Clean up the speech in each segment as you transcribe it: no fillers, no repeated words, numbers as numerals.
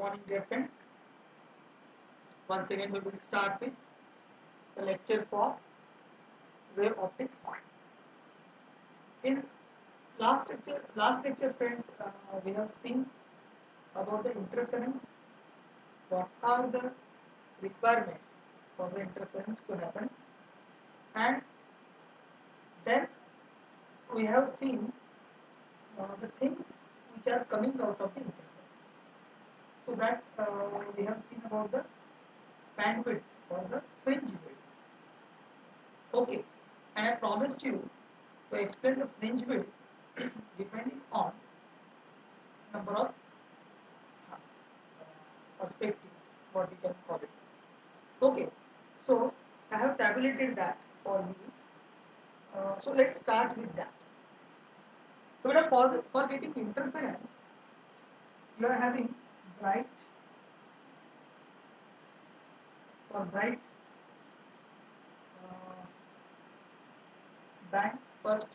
Morning, dear friends. Once again, we will start with the lecture for wave optics. In last lecture, friends, we have seen about the interference. What are the requirements for the interference to happen, and then we have seen the things which are coming out of the interference. So that we have seen about the bandwidth or the fringe width. Okay, and I promised you to explain the fringe width depending on number of perspectives, what we can call it. Okay, so I have tabulated that for you. So let's start with that. So for getting interference, you are having bright uh, band first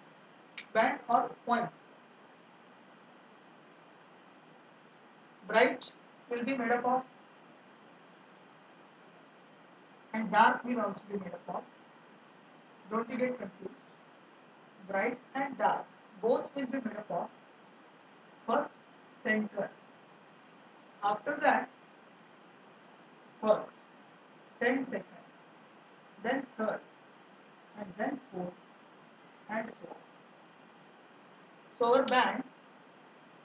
band or point. Bright will be made up of and dark will also be made up of. Don't you get confused? Bright and dark both will be made up of first central. After that, first, then second, then third, and then fourth, and so on. So our band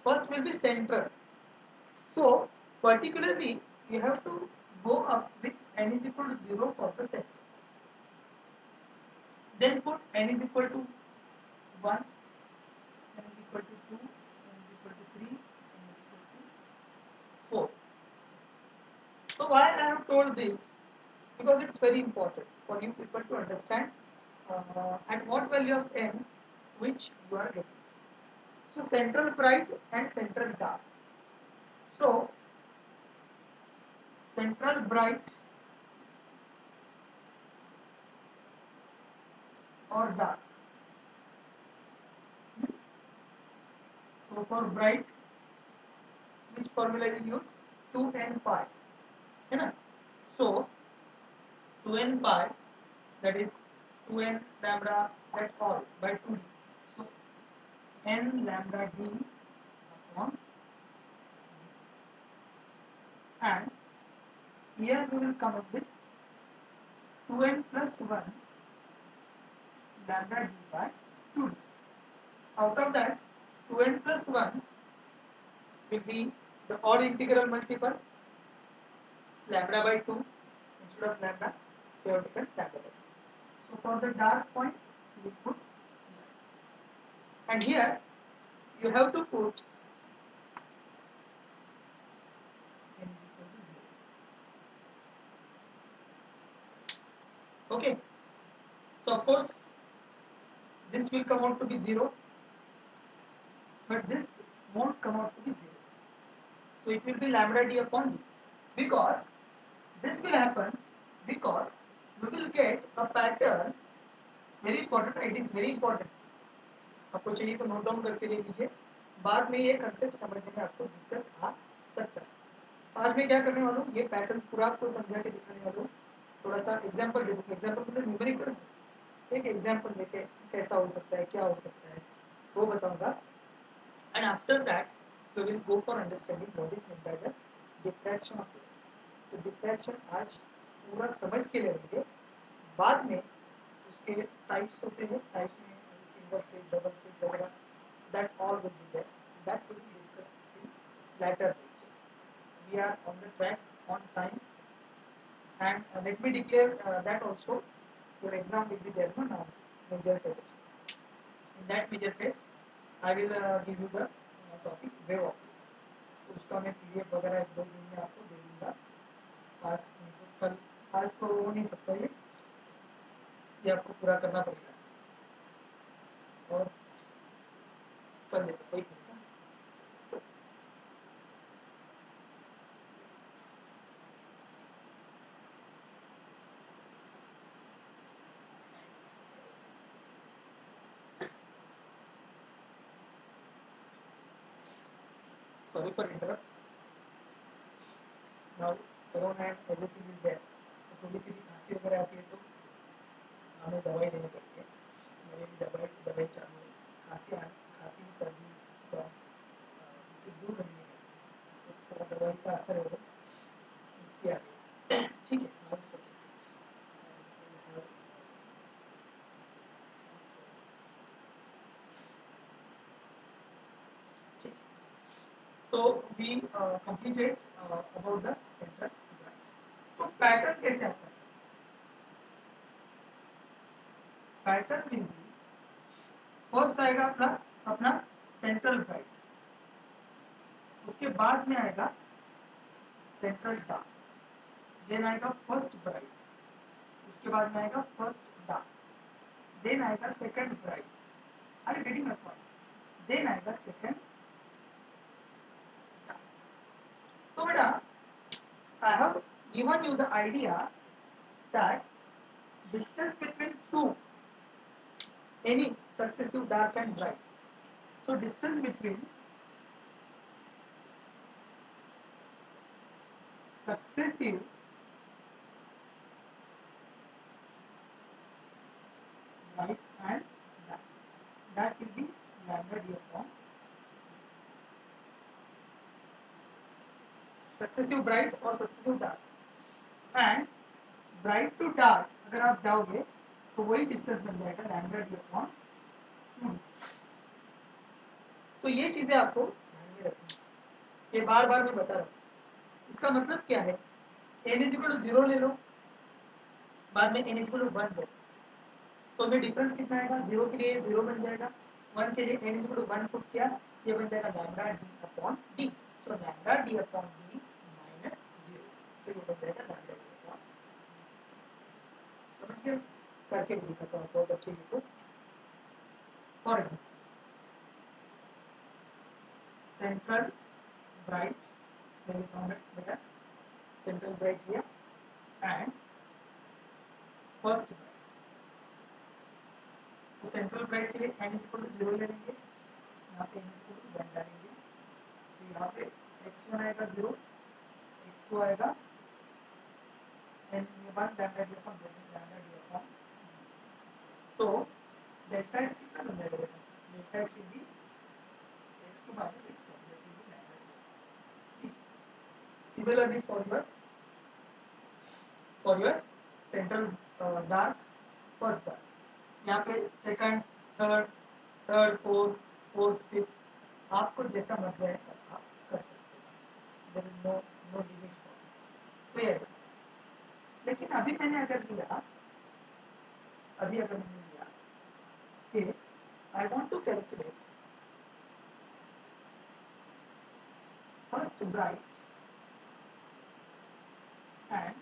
first will be central. So particularly you have to go up with n is equal to 0 for the center. Then put n is equal to 1, n is equal to 2, n is equal to 3, n is equal to 4. So why I have told this? Because it's very important for you people to understand at what value of n which you are getting. So central bright and central dark. So central bright or dark. So for bright, which formula you use? 2n pi. है ना? So 2n pi, that is 2n lambda at all by 2d. So n lambda d upon d. And here we will come up with 2n plus 1 lambda d by 2d. Out of that, 2n plus 1 will be the odd integral multiple lambda by 2 instead of lambda, we have taken lambda by 2. So for the dark point, we put and here you have to put n is equal to 0. Okay. So of course this will come out to be 0, but this won't come out to be 0. So it will be lambda d upon d, because this will happen because we will get a pattern. Very important, it is very important. आपको चाहिए तो note down करके ले लीजिए, बाद में ये concept समझने में आपको दिक्कत आ सकता है। आज मैं क्या करने वाला हूँ, ये पैटर्न पूरा आपको समझा के दिखाने वाला हूँ। थोड़ा सा एग्जांपल दे दूँगा, एग्जांपल मतलब न्यूमेरिकल, एक एग्जांपल देके कैसा हो सकता है, क्या हो सकता है, वो बताऊंगा। And after that we will go for understanding what is mean by the diffraction of light. तो डिफ्रैक्शन आज पूरा समझ के लेंगे, बाद में उसके टाइप्स होते हैं, टाइप में सिंगल स्लिट, डबल स्लिट वगैरह, that all will be there, that will be discussed in later lecture. We are on the track, on time, and let me declare that also your exam will be there now, major test. In that major test, I will give you the topic wave optics. तो उसका मैं PDF वगैरह एक दो दिन में आपको दे दूँगा। आज नहीं तो कल, आज तो हो नहीं सकता ये आपको पूरा करना पड़ेगा और कर देता कोई नहीं। Sorry for interrupt. Now corona and everything is there, थोड़ी सी भी खांसी वगैरह आती है तो हमें दवाई लेनी पड़ती है। मेरे भी दवाई चालू है। खांसी सर्दी जुकाम इससे दूर रहने का, इससे थोड़ा दवाई का असर है वो किया गया। ठीक है, नाउ इट्स ओके। ठीक, तो we completed about the central bright. तो पैटर्न कैसे आता है? पैटर्न विल बी, फर्स्ट आएगा अपना सेंट्रल ब्राइट, उसके बाद में आएगा सेंट्रल डार्क, देन आएगा फर्स्ट ब्राइट, उसके बाद में आएगा फर्स्ट डार्क, देन आएगा second bright, are getting my point, then आएगा सेकंड डार्क। तो बेटा I have given you the idea that distance between two any successive dark and bright. So distance between successive bright and dark, that will be lambda d upon successive bright or successive dark, and bright to dark अगर आप जाओगे तो वही distance बन जाएगा lambda D upon 2। तो ये चीजें आपको ध्यान में रखनी है, ये बार बार मैं बता रहा हूँ। इसका मतलब क्या है, n इज इक्वल टू 0 ले लो, बाद में n इज इक्वल टू 1 ले, तो हमें डिफरेंस कितना आएगा, 0 के लिए 0 बन जाएगा, 1 के लिए n is equal to 1 put किया, ये बन जाएगा lambda D upon D. So lambda D upon D minus 0, तो ये बन जाएगा लैम्डा डी अपॉन, समझ गए? करके भी दिखाता हूँ बहुत अच्छे से। तो फॉर एग्जाम्पल सेंट्रल ब्राइट, मैंने कहा बेटा सेंट्रल ब्राइट लिया एंड फर्स्ट ब्राइट, तो सेंट्रल ब्राइट के लिए n इज इक्वल टू 0 ले लेंगे, यहाँ पे n इज इक्वल टू 1 डालेंगे, तो यहाँ पे x1 आएगा 0, x2 आएगा n ये 1 lambda D upon lambda D upon, तो डेल्टा x कितना बन जाएगा बेटा, delta x will be x2 माइनस x1, that will B lambda D. Similarly for your central dark first dark, यहाँ पे सेकंड थर्ड फोर्थ फिफ्थ आपको जैसा मत जाए आप कर सकते हो, there is no limit for. तो यस, लेकिन अभी मैंने अगर लिया, कि I want to calculate first bright and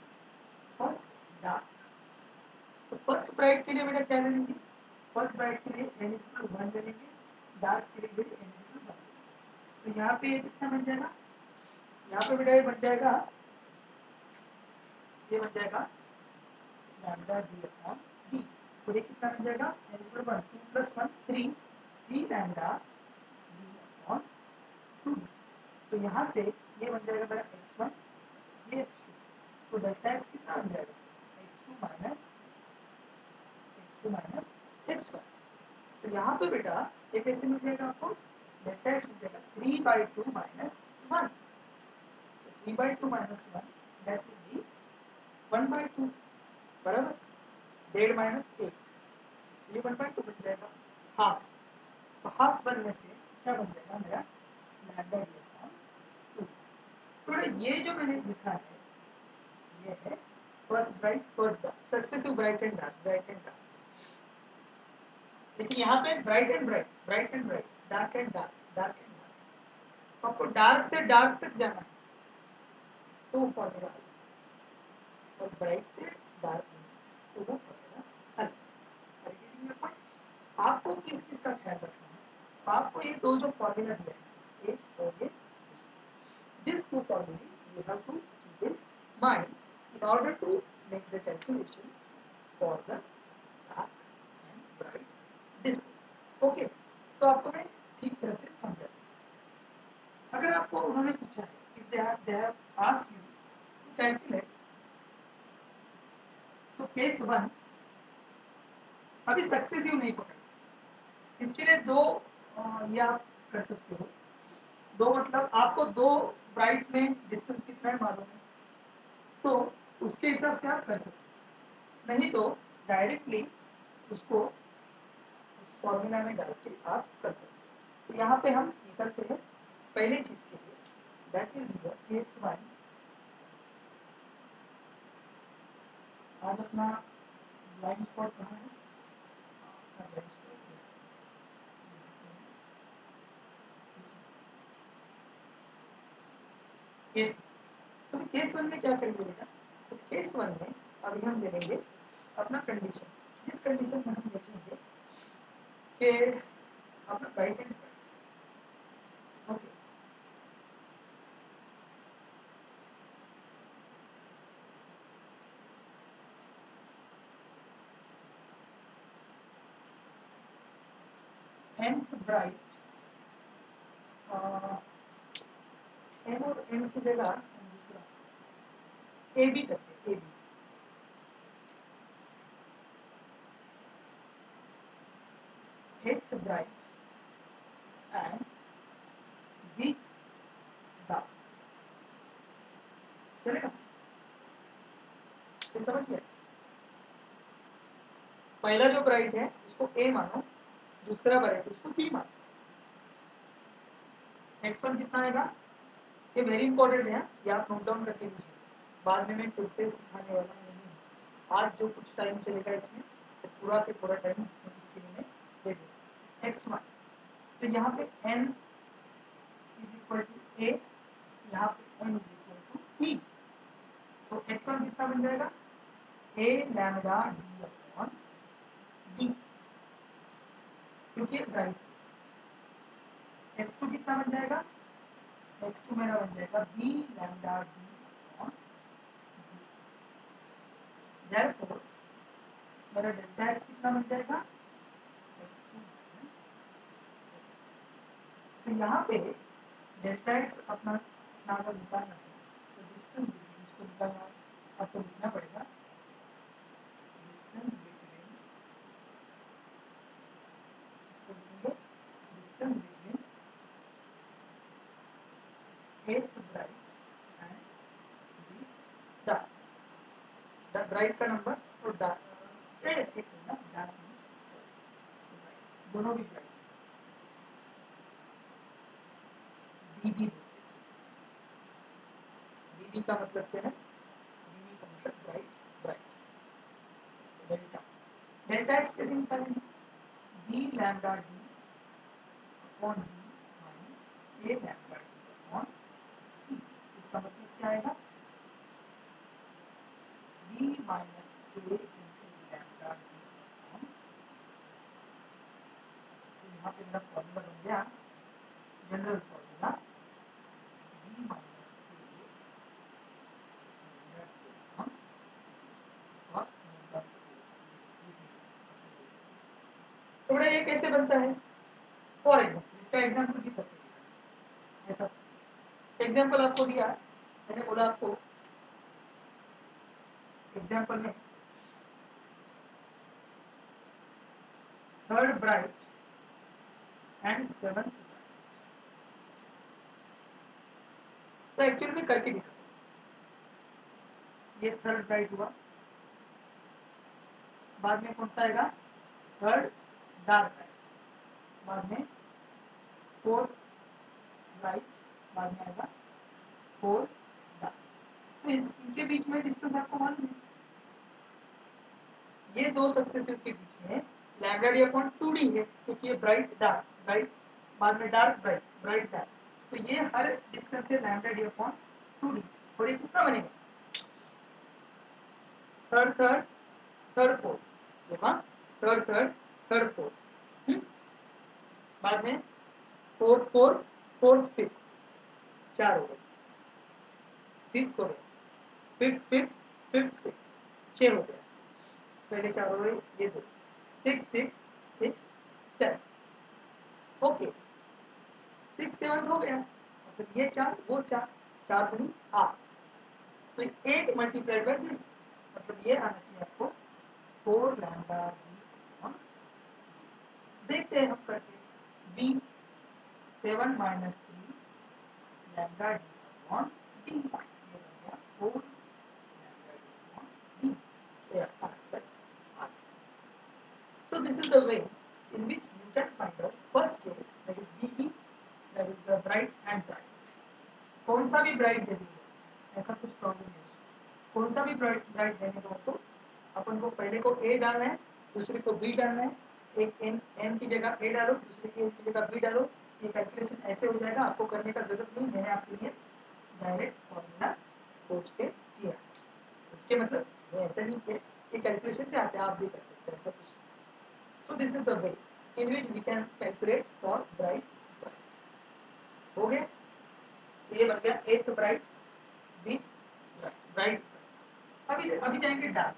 first dark, तो फर्स्ट ब्राइट के लिए बेटा क्या ले लेंगे, फर्स्ट ब्राइट के लिए n इक्वल टू 1 ले लेंगे, डार्क के लिए भी n इक्वल टू 1। तो यहाँ पे ये कितना बन जाएगा, यहाँ पे बेटा ये बन जाएगा लैम्डा डी अपॉन डी, तो ये कितना बन जाएगा, n equal to 1, 2 plus 1 3 lambda D upon 2। तो यहाँ से ये बन जाएगा मेरा x1, ये x2, तो डेल्टा x कितना बन जाएगा, x2 माइनस x1। तो यहाँ पे बेटा ये कैसे मिल जाएगा आपको, डेल्टा x मिल जाएगा 3/2 minus 1, 3/2 minus 1 that will B 1/2, बराबर, 1.5 माइनस 1, ये 1/2 बन जाएगा, हाफ, तो हाफ बनने से क्या बन जाएगा मेरा लैम्डा डी अपॉन 2। तो ये जो मैंने लिखा है ये है first bright first dark, successive bright and dark, लेकिन यहाँ पे bright and bright, dark and dark, तो आपको डार्क से डार्क तक जाना है, तो फॉर्मूला और ब्राइट से डार्क तो वो फॉर्मूला हल। आपको किस चीज का ख्याल रखना है, तो आपको ये दो जो फॉर्मूला दिया है, एक और ये, this two formula you have to keep in mind in order to make the calculations for the dark and bright distance. Okay, तो आपको मैं ठीक तरह से समझा। अगर आपको उन्होंने पूछा है, if they have asked you calculate, so case 1 अभी सक्सेसिव नहीं पकड़, इसके लिए दो ये आप कर सकते हो। दो मतलब आपको दो ब्राइट में डिस्टेंस कितना है मालूम है, तो उसके हिसाब से आप कर सकते हो, नहीं तो डायरेक्टली उसको उस फॉर्मूला में डाल के आप कर सकते हो। तो यहाँ पे हम निकलते हैं पहली चीज के लिए, दैट विल बी केस 1। आज अपना ब्लाइंड स्पॉट कहाँ है? ब्लाइंड स्पॉट केस, तो केस 1 में क्या करेंगे बेटा? तो केस 1 में अभी हम लेंगे अपना कंडीशन, जिस कंडीशन में हम देखेंगे कि अपना right hand, okay, nth bright, N और एन की जगह हम दूसरा ए बी करते हैं, A B, ath bright and B dark, चलेगा? ये समझ गए? पहला जो ब्राइट है उसको ए मानो, दूसरा ब्राइट उसको बी मानो। नेक्स्ट वन कितना आएगा? ये वेरी इंपॉर्टेंट है, ये आप नोट डाउन करके लीजिए, बाद में मैं फिर से सिखाने वाला नहीं हूँ। आज जो कुछ टाइम चलेगा इसमें, तो पूरा के पूरा टाइम इसके लिए मैं दे दूँगा। नेक्स्ट वन, तो यहाँ पे n is equal to A, यहाँ पे n is equal to p, तो x1 कितना बन जाएगा? a lambda d upon d, क्योंकि राइट। x2 कितना बन जाएगा? x2 मेरा बन जाएगा b lambda d upon d, therefore मेरा डेल्टा x कितना बन जाएगा? x2 माइनस x, तो यहाँ पे डेल्टा x अपना अगर निकालना है तो डिस्टेंस बिटवीन, इसको निकालना आपको लिखना पड़ेगा, डिस्टेंस बिटवीन, इसको लिखेंगे डिस्टेंस बिटवीन एथ bright and B dark, bright का नंबर और डार्क एक ना डार्क दोनों भी ब्राइट, बीबी बीबी का मतलब क्या है? बीबी का मतलब bright, bright, delta, delta x कैसे निकालेंगे? B lambda D upon D minus A lambda D upon E, इसका मतलब क्या आएगा? B minus A into lambda D upon, तो यहाँ पे मेरा फॉर्मूला बन गया general formula, B minus A lambda D upon, इसका लैम्डा थोड़ा ये कैसे बनता है? फॉर एग्जाम्पल, इसका एग्जाम्पल भी करते हैं, ऐसा एग्जाम्पल आपको दिया, मैंने बोला आपको एग्जाम्पल में थर्ड ब्राइट एंड सेवंथ, तो एक्चुअली में करके दिखा, ये थर्ड ब्राइट हुआ, बाद में कौन सा आएगा? थर्ड डार्क ब्राइट, बाद में फोर्थ ब्राइट, बाद में आएगा फोर्थ डार्क, तो इनके बीच में डिस्टेंस आपको मालूम है, ये दो सक्सेसिव के बीच में लैम्डा डी अपॉन 2d है, क्योंकि ये ब्राइट डार्क, ब्राइट बाद में डार्क ब्राइट, ब्राइट डार्क, तो ये हर डिस्टेंस है लैम्डा डी अपॉन 2d, और ये कितना बनेगा? थर्ड थर्ड थर्ड फोर्थ होगा, थर्ड थर्ड थर्ड फोर्थ, बाद में फोर्थ फोर्थ फोर्थ फिफ्थ, चार हो गए, फिफ्थ हो गया, फिफ्थ फिफ्थ फिफ्थ सिक्स, छह हो गया, पहले चार हो गए, ये दो, six six six seven, okay, six seven हो गया, तो ये चार वो चार, चार दूनी आठ, तो 8 मल्टीप्लाइड बाय दिस, मतलब ये आना चाहिए आपको 4 लैम्डा d। देखते हैं हम करके, b 7 minus 3 lambda d upon d, ये बन गया 4 लैम्डा d अपॉन d। तो आपका आंसर आ गया। So this is the way in which you can find out first case, that is BB, that is the bright and bright. कौन सा भी bright दे दीजिए, ऐसा कुछ प्रॉब्लम नहीं है। कौन सा भी ब्राइट देने दो तो अपन को पहले को A डालना है, दूसरे को B डालना है। एक n की जगह A डालो, दूसरे की जगह B डालो। ये कैलकुलेशन ऐसे हो जाएगा, आपको करने का जरूरत नहीं। मैंने आपके लिए डायरेक्ट फॉर्मूला खोज के किया। उसके मतलब ऐसा नहीं कि ये कैलकुलेशन से आते आप भी कर सकते हैं, ऐसा कुछ। So this is the way in which we can calculate for bright. हो गया, ये बन गया एथ ब्राइट बी ब्राइट। अभी अभी जाएंगे डार्क।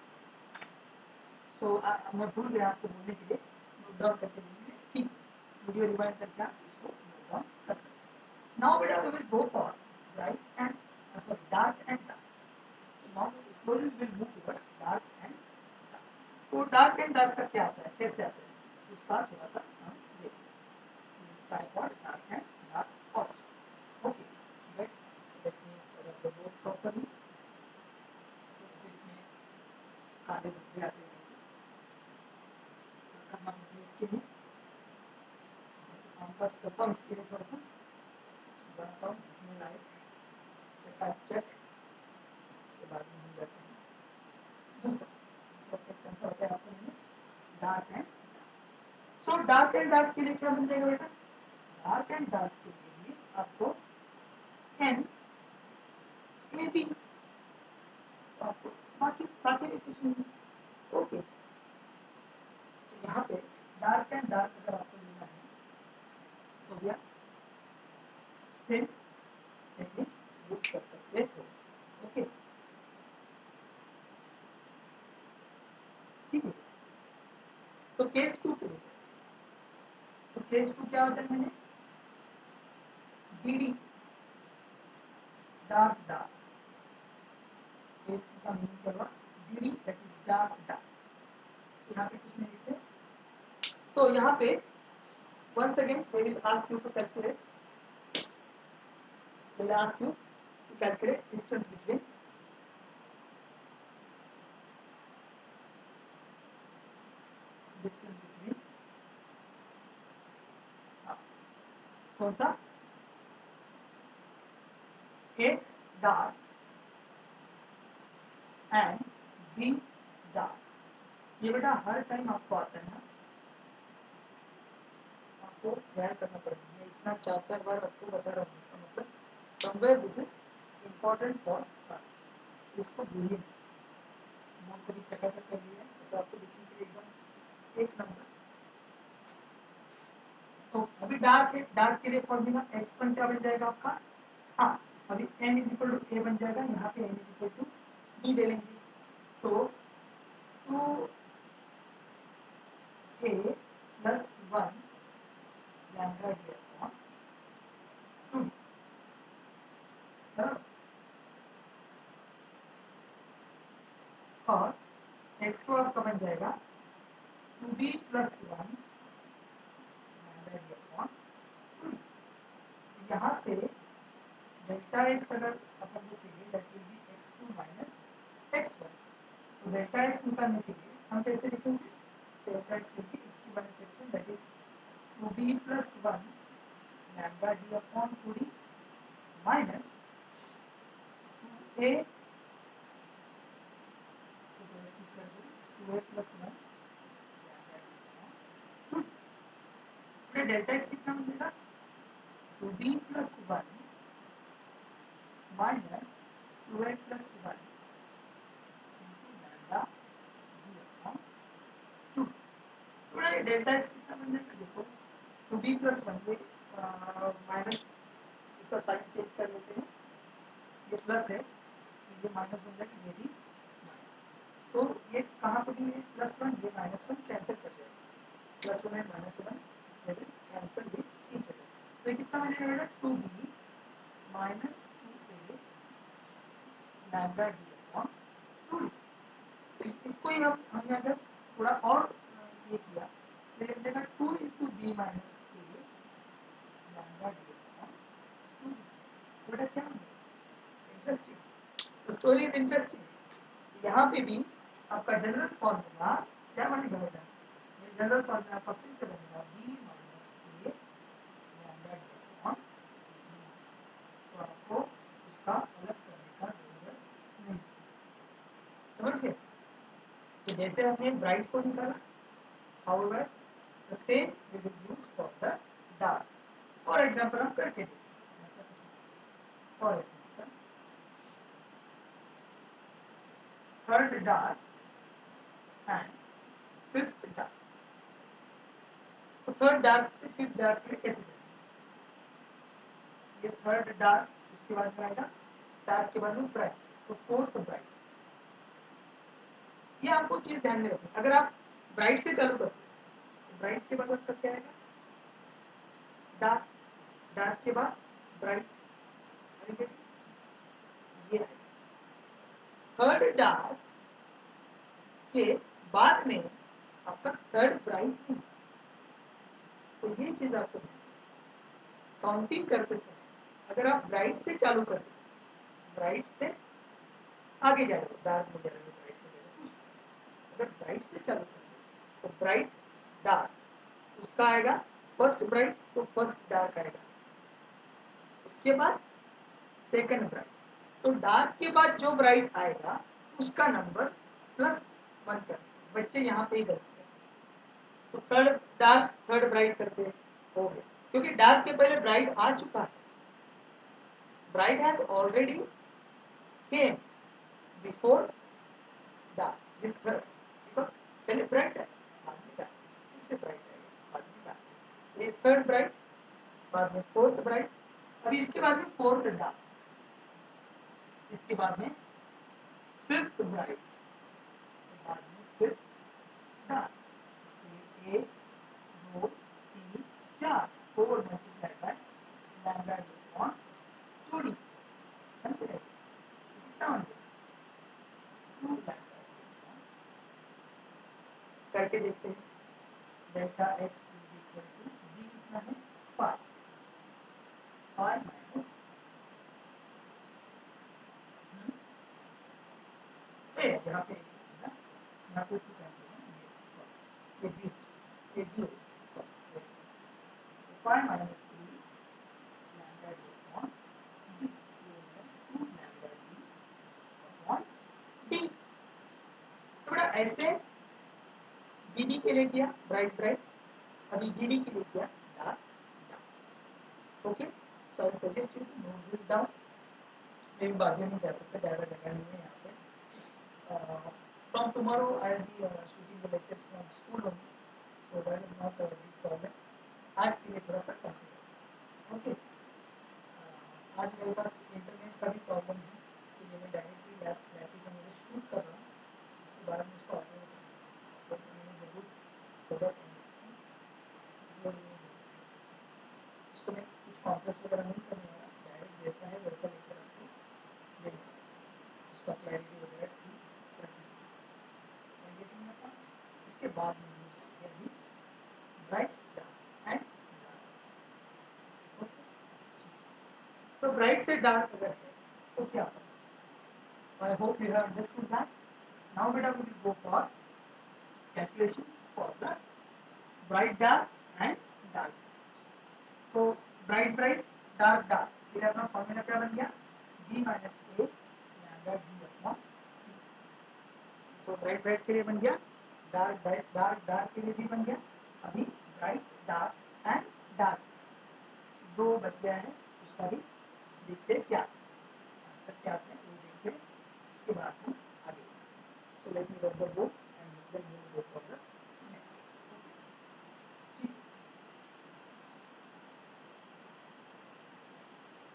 सो मैं भूल गया आपको बोलने के लिए, नोट डाउन करके बोलिए, ठीक, वीडियो रिवाइंड करके आप इसको नोट डाउन कर सकते हैं। नाउ बेटा we will go for bright and sorry dark and dark. So now slowly we will move towards dark and dark. तो डार्क एंड डार्क का क्या आता है, कैसे आता है, उसका थोड़ा सा हम देखेंगे। try for dark and dark also. Okay, let me color the board properly. इसमें काले धब्बे आते हैं, करना मुझे इसके लिए काम काज करता हूँ, इसके लिए थोड़ा सा बनाता हूँ अपने लाइक चकाचक। उसके बाद में हम जाते हैं दूसरा क्वेश्चन सा होता है आपको मैंने dark and dark. So dark and dark के लिए क्या बन जाएगा बेटा, डार्क एंड डार्क के लिए आपको एन ए बी, आपको बाकी बाकी कुछ नहीं। ओके, तो यहाँ पे डार्क एंड डार्क अगर आपको लेना है तो भैया सेम टेक्निक यूज कर सकते हो। ओके, ठीक है। तो केस 2 के लिए, तो केस 2 क्या होता है, मैंने बीडी डार्क डार्क, केस 2 का मीनिंग क्या हुआ, BD that is dark dark. यहाँ पे कुछ नहीं लिखते, तो यहाँ पे once again they will ask you to calculate, they will ask you to calculate distance between कौन सा, एक डार्क एंड बी डार्क। ये बेटा हर टाइम आपको आता है ना, आपको ध्यान करना पड़ेगा। मैं इतना 4-4 बार आपको बता रहा हूँ, इसका मतलब somewhere this is important for us, इसको भूलिए नहीं। हम कभी चकाचक कर लिए तो आपको दिखने के लिए एकदम एक नंबर। तो अभी डार्क है, डार्क के लिए फॉर्मूला x1 क्या बन जाएगा आपका, हाँ अभी n is equal to a बन जाएगा, यहाँ पे n is equal to b ले लेंगे। तो 2a plus 1 lambda d upon 2 बराबर, और x2 आपका बन जाएगा 2b plus 1 lambda d upon 2। यहाँ से डेल्टा x अगर अपन को चाहिए, दैट विल बी x2 माइनस x1। तो डेल्टा x निकालने के लिए हम कैसे लिखेंगे, delta x will be x2 माइनस x1, that is 2b plus 1 lambda d upon 2d minus 2a, 2a plus 1 lambda d upon 2। Delta x कितना मिलेगा, 2b plus 1 minus 2a plus 1 lambda d upon 2। थोड़ा ये delta x कितना बन जाएगा, देखो 2b plus 1 ये माइनस, इसका साइन चेंज कर लेते हैं, ये प्लस है तो ये माइनस बन जाएगा, ये भी माइनस। तो ये कहाँ पर भी है प्लस 1, ये माइनस 1 कैंसिल कर जाएगा, plus 1 and minus 1 they will cancel with each other. तो ये कितना बनेगा बेटा, 2b minus 2a lambda D upon 2d। तो इसको ही हमने अगर थोड़ा और ये किया तो ये मिलेगा 2 into B minus A lambda D upon 2d। बेटा क्या इंटरेस्टिंग, तो स्टोरी इज इंटरेस्टिंग। यहाँ पे भी आपका जनरल फॉर्मूला क्या बनेगा बेटा, ये जनरल फॉर्मूला आपका फिर से बनेगा B minus A lambda D upon, तो आपको उसका अलग करने का जरूरत नहीं, समझ गए। तो जैसे हमने ब्राइट को निकाला, however the same we will use for the dark। For example हम करके देखते हैं, for example third dark and fifth dark. तो थर्ड डार्क से फिफ्थ डार्क के लिए कैसे जाएंगे, ये थर्ड डार्क, उसके बाद में आएगा डार्क के बाद में ब्राइट, तो फोर्थ ब्राइट। ये आपको चीज ध्यान में रखनी, अगर आप ब्राइट से चालू करते हैं तो ब्राइट के बाद आपका क्या आएगा डार्क, डार्क के बाद ब्राइट, ये थर्ड डार्क के बाद में आपका थर्ड ब्राइट नहीं। तो ये चीज आपको काउंटिंग करते समय अगर आप ब्राइट से चालू करें, ब्राइट से आगे जा रहे हो, डार्क में जा रहे हो, ब्राइट में जा रहे हो, अगर ब्राइट से चालू करें तो ब्राइट डार्क उसका आएगा फर्स्ट ब्राइट, तो फर्स्ट डार्क आएगा, उसके बाद सेकंड ब्राइट, तो डार्क के बाद जो ब्राइट आएगा उसका नंबर +1 कर, बच्चे यहाँ पे ही गलती करते, तो थर्ड डार्क थर्ड ब्राइट करते हो गए, क्योंकि डार्क के पहले ब्राइट आ चुका है, bright has already came before dark, this third, because पहले ब्राइट है बाद में डार्क, फिर से ब्राइट आएगा बाद में डार्क, ये थर्ड ब्राइट बाद में फोर्थ ब्राइट, अभी इसके बाद में फोर्थ डार्क, इसके बाद में फिफ्थ ब्राइट, बाद में फिफ्थ डार्क, ये 1 2 3 4 4 multiply by lambda D upon 2d, समझ रहे कितना बन गया 2 लैम्डा डी, करके देखते हैं। Delta x is equal to d कितना है 5, 5 माइनस ए, यहाँ पे ना, यहाँ पे 2 कैंसिल है, ये सॉरी ये d, sorry 5 minus 3 lambda D upon d, 2 lambda D upon d। तो बड़ा ऐसे बीडी के लिए किया ब्राइट ब्राइट, अभी डीडी के लिए किया dark dark. Okay, so I suggest you to note this down, मैं बाद में नहीं जा सकता, ज़्यादा जगह नहीं है यहाँ पे। From tomorrow I will be shooting the lectures from school only, so that is not a big problem. आज के लिए थोड़ा सा कंसिडर, ओके। आज मेरे पास इंटरनेट का भी प्रॉब्लम है, तो ये मैं डायरेक्टली लैपटॉप में मुझे शूट कर रहा हूँ, इसके बारे में इसको अपलोड करना है, मैंने जरूर प्रोडक्ट इसको मैं कुछ कॉम्प्लेक्स वगैरह नहीं करने वाला, डायरेक्ट जैसा है वैसा लेकर आपको देने वाला, उसका क्लैरिटी वगैरह ठीक रखनी है। इसके बाद में हम जाएंगे अभी bright dark and dark. Okay, तो ब्राइट से डार्क अगर है तो क्या होगा, I hope you have understood that. Now बेटा we will go for calculations for the bright dark and dark. तो ब्राइट ब्राइट डार्क डार्क, ये अपना फॉर्मूला क्या बन गया b minus A lambda D upon, तो ब्राइट ब्राइट के लिए बन गया, डार्क डार्क डार्क के लिए भी बन गया। अभी ब्राइट डार्क एंड डार्क दो बच गया है, उसका भी देखते क्या आंसर क्या आते हैं वो देखते हैं, उसके बाद हम आगे। सो let me rub the book and then we will go for the next. ठीक,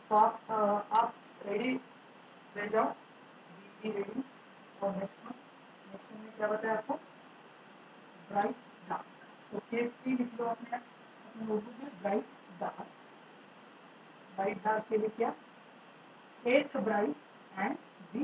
तो आप रेडी रह जाओ, बी रेडी। और नेक्स्ट वन में क्या बताया आपको, ब्राइट डार्क। सो केस 3 लिख लो आपने अपने नोटबुक में, ब्राइट डार्क, ब्राइट डार्क के लिए क्या एथ ब्राइट एंड दी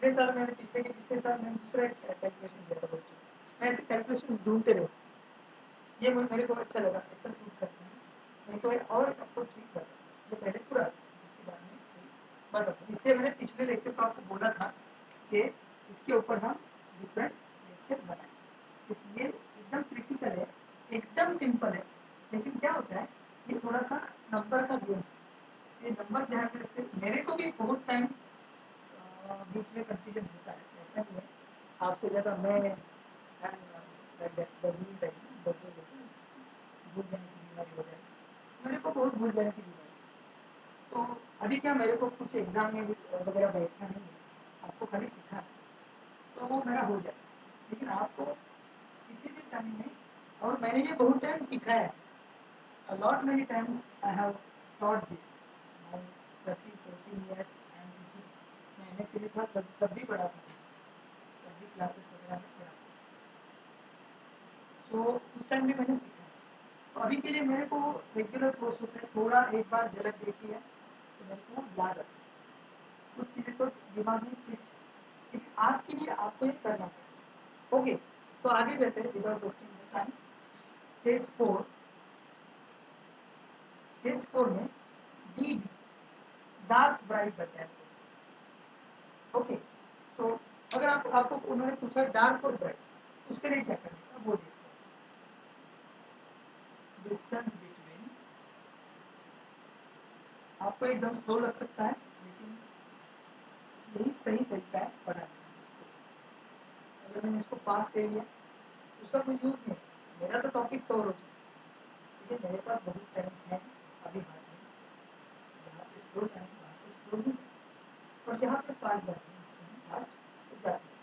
पिछले साल मैंने पिछले साल मैंने दूसरा कैलकुलेशन दिया था बच्चों को। मैं ऐसे कैलकुलेशन ढूंढते रहता हूँ, ये मेरे को अच्छा लगा, अच्छा सूट करता है। नहीं तो और आपको ठीक बता, ये पहले पूरा इसके बाद में बता, इसलिए मैंने पिछले लेक्चर को आपको बोला था कि इसके ऊपर हम डिफरेंट लेक्चर बनाएं, क्योंकि ये एकदम क्रिटिकल है, एकदम सिंपल है, लेकिन क्या होता है ये थोड़ा सा नंबर का गेम है। ये नंबर ध्यान में रखते, मेरे को भी बहुत टाइम बीच में कंफ्यूजन होता है, ऐसा नहीं है आपसे ज़्यादा मैं भूल जाने की बीमारी हो जाए, मेरे को बहुत भूल जाने की बीमारी। तो अभी क्या मेरे को कुछ एग्जाम में वगैरह बैठना नहीं है, आपको खाली सीखना है, तो वो मेरा हो जाए। लेकिन आपको किसी भी टाइम में, और मैंने ये बहुत टाइम सीखा है, a lot many times I have taught this. My 13-14 years I am teaching. मैं MSc में था तब भी पढ़ाता था, तब भी क्लासेस वगैरह में पढ़ाता था। सो उस टाइम भी मैंने सीखा है। तो अभी के लिए मेरे को रेगुलर कोर्स होता है, थोड़ा एक बार झलक देखी है तो मेरे को याद आता है, कुछ चीज़ें तो दिमाग में फिट, लेकिन आपके लिए आपको ये करना पड़ेगा। ओके, तो आगे बढ़ते हैं विदाउट वेस्टिंग टाइम। फेज 4 में डी डार्क ब्राइट बताया। ओके, सो अगर आपको उन्होंने पूछा डार्क और ब्राइट, उसके लिए क्या करना है वो देखते हैं। डिस्टेंस बिटवीन, आपको एकदम स्लो लग सकता है, लेकिन यही सही तरीका है पढ़ाने का। अगर मैंने इसको पास कर लिया उसका कोई यूज नहीं, मेरा तो टॉपिक कवर हो जाए, ठीक है, मेरे पास बहुत टाइम है अभी हाथ में, जहाँ पे स्लो जाए वहाँ पे स्लो नहीं जाए, और जहाँ पे फास्ट जाते हैं फास्ट तो जाते हैं।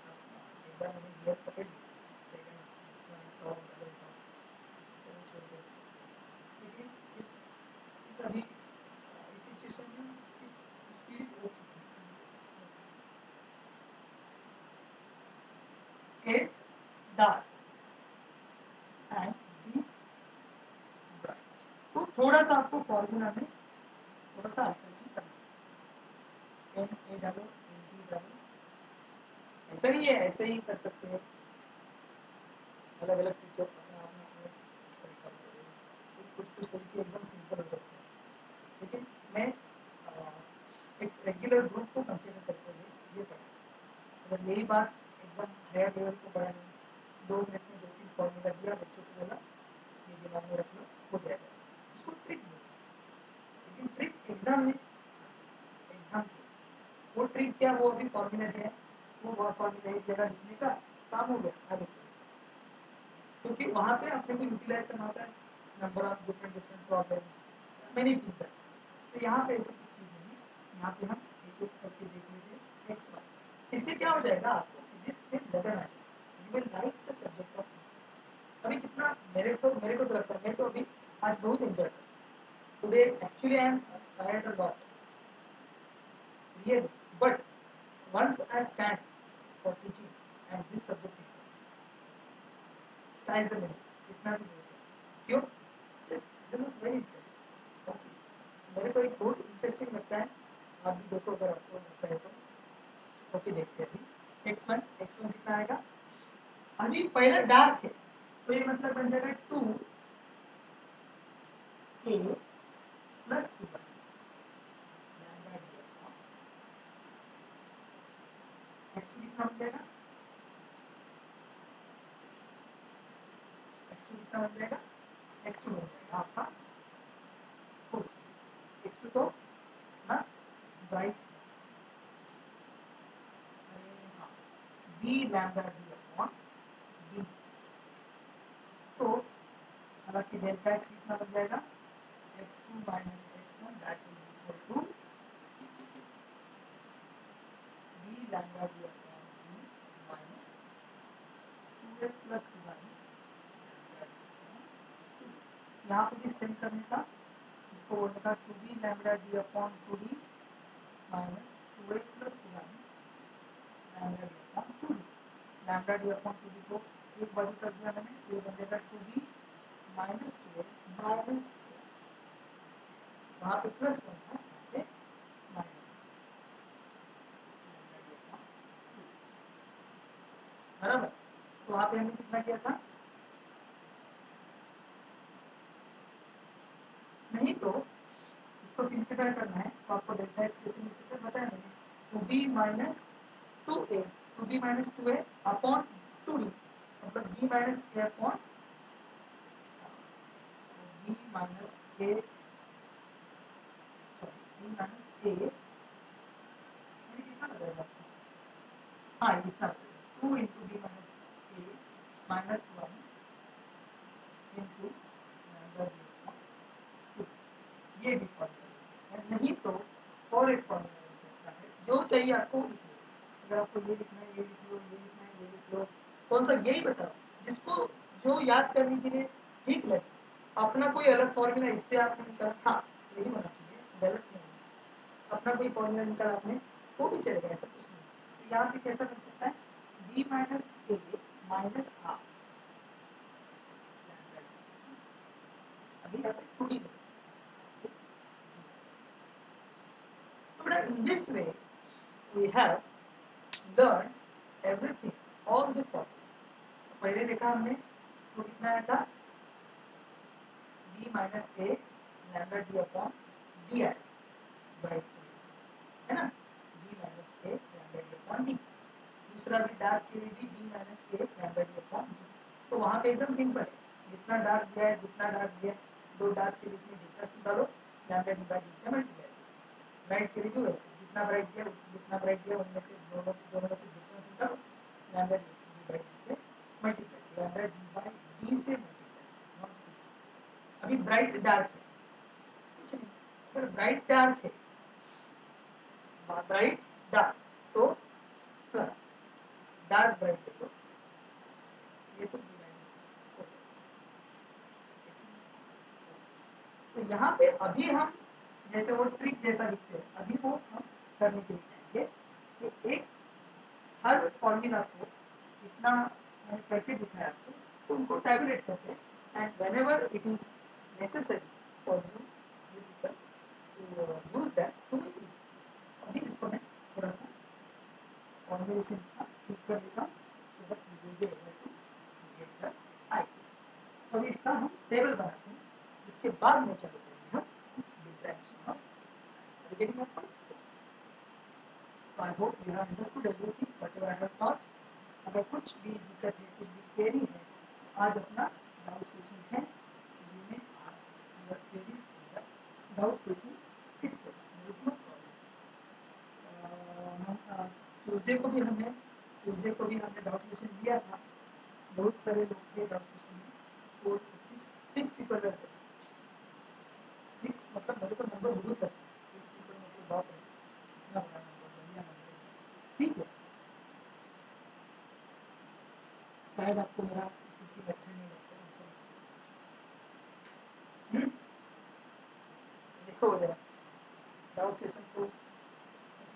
एक बार मैंने गियर पकड़ लिया, सेकंड टॉप डबल टॉप तो छोड़ दो। लेकिन इस अभी इस सिचुएशन में इस speed is okay, a dark and B bright. तो थोड़ा सा आपको फॉर्मूला में थोड़ा सा अल्टरेशन करना है, एन ए डालो एन बी डालो, ऐसा नहीं है, ऐसे ही कर सकते हैं, अलग अलग फीचर आपने अपने तरीका बताइए, कुछ तरीके एकदम सिंपल हो सकते हैं, लेकिन मैं एक रेगुलर ग्रुप को कंसिडर करते हुए ये पढ़ा। अगर यही बात एकदम हायर लेवल को बढ़ाने, 2 मिनट में 2-3 फॉर्मूला दिया, बच्चों को बोला ये दिमाग में रख लो, हो जाएगा, उसको ट्रिक बोलते हैं। लेकिन ट्रिक एग्जाम में, एग्जाम के वो ट्रिक क्या, वो अभी फॉर्मूला है, वो फॉर्मूला एक जगह लिखने का काम हो गया, आगे चले, क्योंकि वहाँ पे अपने को यूटिलाइज करना होता है number of different problems, many things है। तो यहाँ पे ऐसी कुछ चीज़ नहीं है, यहाँ पे हम एक एक करके देख लेते हैं नेक्स्ट बार। इससे क्या हो जाएगा, आपको फिजिक्स में लगन आ जाएगा, you will like the subject of physics. अभी कितना मेरे को तो लगता है, मैं तो अभी आज बहुत एंजॉय करता हूँ today, actually I am tired a lot really, but once I stand for teaching and this subject is sky is the limit, कितना भी बोल सकते, क्यों, this is very interesting. Okay, मेरे को एक बहुत इंटरेस्टिंग लगता है, आप भी देखो अगर आपको लगता है तो। ओके, देखते हैं अभी x1 कितना आएगा, अभी पहला डार्क है तो ये मतलब बन जाएगा 2a plus 1 lambda D upon x2 कितना बन जाएगा, x2 कितना बन जाएगा, x2 बन जाएगा आपका फोर्स, x2 तो ना ब्राइट, हाँ, b lambda D upon d, तो हालांकि डेल्टा x कितना बन जाएगा, x2 माइनस x1 that will be equal to b lambda D upon d minus 2a plus 1 lambda D upon 2। यहाँ पे भी सेम करने का, इसको बोलने का 2b lambda D upon 2d minus 2a plus 1 lambda D upon 2d। Lambda D upon 2d को एक बाजू कर दिया मैंने, तो ये बन जाएगा 2b माइनस 2a माइनस, वहाँ पे प्लस 1 था, यहाँ पे माइनस लैम्डा डी अपॉन कितना किया था, नहीं तो इसको सिंप्लीफाई करना है तो आपको डेल्टा एक्स कैसे मिल सकता है बताया मैंने, 2b minus 2a, 2b minus 2a upon 2d, मतलब b minus a upon b minus a, sorry b minus a, मैंने कितना बताया आपको, हाँ इतना 2 इंटू बी माइनस ए माइनस 1 इंटू ये भी फॉर्मूला है, नहीं तो और एक फॉर्मूला मिल सकता है, जो चाहिए आपको लिख लो, अगर आपको ये लिखना है ये लिख लो, ये लिखना है ये लिख लो, कौन सा यही बताओ जिसको जो याद करने के लिए ठीक लगे, अपना कोई अलग फॉर्मूला इससे आपने निकाला, हाँ सही होना चाहिए, गलत नहीं होना चाहिए, अपना कोई फॉर्मूला निकाला आपने वो भी चलेगा, ऐसा कुछ नहीं, तो यहाँ पे कैसा कर सकता है b माइनस ए माइनस हाफ, अभी यहाँ पे 2d, in this way we have learned everything, all the formulas. पहले देखा हमने तो कितना आया था b minus A lambda D upon D I, bright है ना, b minus A lambda D upon D, दूसरा भी डार्क के लिए भी b minus A lambda D upon D, तो वहाँ पे एकदम सिंपल है, जितना डार्क दिया है जितना डार्क दिया है, दो डार्क के बीच में डिफरेंस डालो, लैम्डा डी बाई डी से मल्टीप्लाई, ब्राइट के लिए भी वैसे जितना ब्राइट दिया उनमें से दोनों में से डिफरेंस निकालो, लैम्डा डी बाई डी से multiply, lambda D by D से मल्टीप्लाई, अभी ब्राइट डार्क है कुछ नहीं, अगर ब्राइट डार्क है, ब्राइट डार्क तो प्लस, डार्क ब्राइट है तो ये तो माइनस, तो यहाँ पे अभी हम जैसे वो ट्रिक जैसा लिखते हैं, अभी वो हम करने के लिए जाएंगे कि एक हर फॉर्मूला को इतना मैंने करके दिखाया आपको, तो उनको टैबुलेट करते हैं and whenever it is necessary for you people to use that to make use, अभी इसको मैं थोड़ा सा फॉर्मुलेशन का ठीक कर देता हूँ so that you will be able to get the idea, तो अभी इसका हम टेबल बनाते हैं, इसके बाद में चलो करेंगे हम differentiation of getting a point. So I hope you have understood everything whatever I have taught. अगर कुछ भी दिक्कत है, कुछ भी क्वेरी है, आज अपना डाउट सेशन है, you may ask your queries in the doubt session itself, there is no problem. Tuesday को भी हमने डाउट सेशन दिया था, बहुत सारे लोग थे डाउट सेशन में, 6 पीपल रहते, 6 मतलब मेरे को नंबर बहुत लगता है, 6 पीपल मतलब बाप रे इतना बड़ा नंबर, बढ़िया नंबर है, ठीक है, शायद आपको मेरा टीचिंग अच्छा नहीं लगता है, ऐसा देखो हो जाए डाउट सेशन को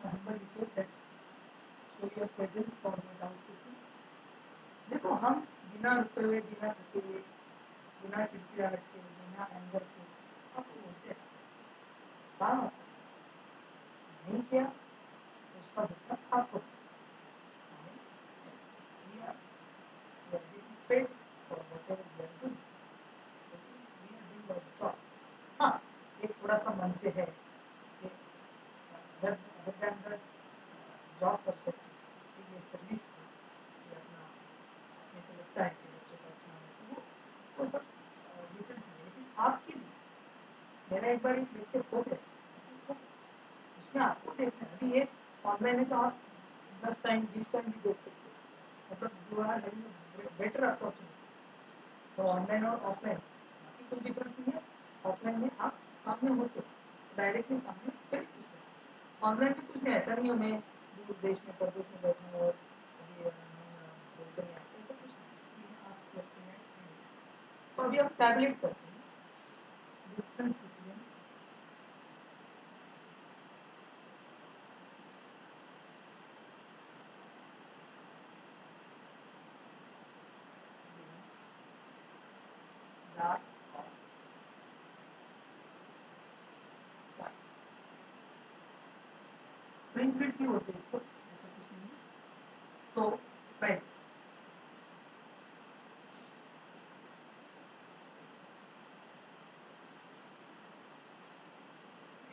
हम्बल रिक्वेस्ट है, show your presence for my doubt session. देखो हम बिना रुके हुए, बिना थके हुए, बिना चिड़चिड़ाहट के, बिना एंगर के आपको बोलते हैं काम नहीं किया तो उसका मतलब आपको paid for whatever we are doing. We are doing our job. हाँ, एक थोड़ा सा मन से है कि other than the job perspective, ये सर्विस है, ये अपना अपने को लगता है कि बच्चों का अच्छा होना चाहिए, वो सब डिफरेंट है, लेकिन आपके लिए मेरा एक बार एक लेक्चर हो गया, उसमें आपको देखना है, अभी ये ऑनलाइन है तो आप 10 टाइम 20 टाइम भी देख सकते हो, मतलब you are having better opportunity, तो ऑनलाइन और ऑफलाइन बाकी कोई डिफरेंस नहीं है, ऑफलाइन में आप सामने होते डायरेक्टली सामने फिर पूछ सकते, ऑनलाइन में कुछ नहीं, ऐसा नहीं है मैं दूर देश में परदेश में बैठा हूँ और अभी बोलते नहीं आपसे, ऐसा कुछ नहीं, आस्क करते हैं, तो अभी हम टैबलेट करते हैं डिस्टेंस बिटवीन डार्क और वाइट, फ्रिंज फिट क्यों होते हैं इसको, ऐसा कुछ नहीं है, तो पहले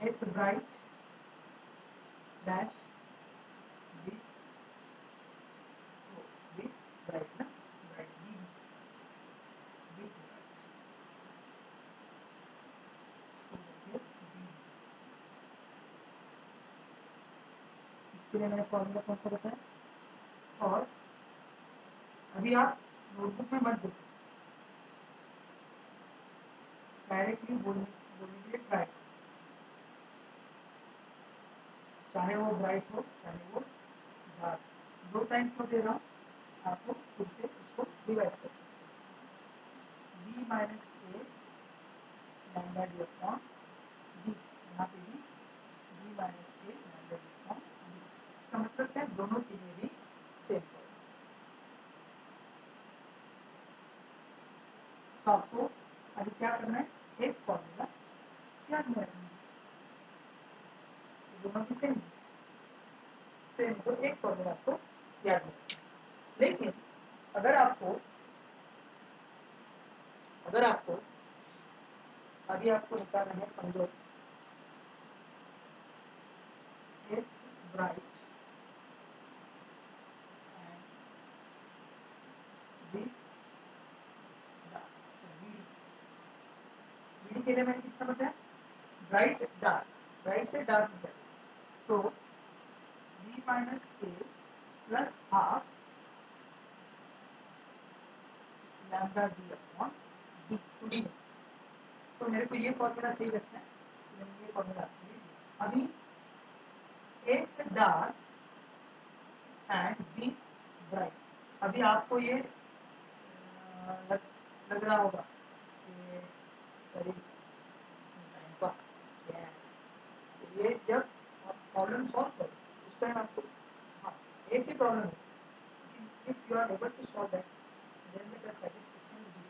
at bright dash with with bright na bright with bright इसके लिए मैंने फॉर्मूला कौन सा बताया। और अभी आप नोटबुक में मत देखो, डायरेक्टली बोलने के लिए ट्राई करो, चाहे वो ब्राइट हो चाहे वो डार्क। दो टाइम क्यों दे रहा हूँ, आपको खुद से उसको रिवाइज कर सकते हैं। B minus A lambda D upon D, यहाँ पे भी B minus A lambda D upon D. इसका मतलब क्या है, दोनों के लिए भी सेम है। तो आपको अभी क्या करना है, एक फॉर्मूला याद में रखना है, दोनों की सेम तो एक फॉर्मूला आपको याद में रखना है। लेकिन अगर आपको अभी आपको निकालना है, समझो एक bright and with dark, BD के लिए मैंने कितना बताया, ब्राइट डार्क, ब्राइट से डार्क में जाए तो B minus A plus half lambda D upon D two D. तो मेरे को ये फॉर्मूला सही लगता है, तो मैंने ये फॉर्मूला आपके लिए दिया। अभी एक डार्क एंड बी ब्राइट, अभी आपको ये लग रहा होगा कि सर टाइम पास है, ये जब आप प्रॉब्लम सॉल्व करो उस टाइम आपको, हाँ एक ही प्रॉब्लम है, if you are able to solve that then the satisfaction will be.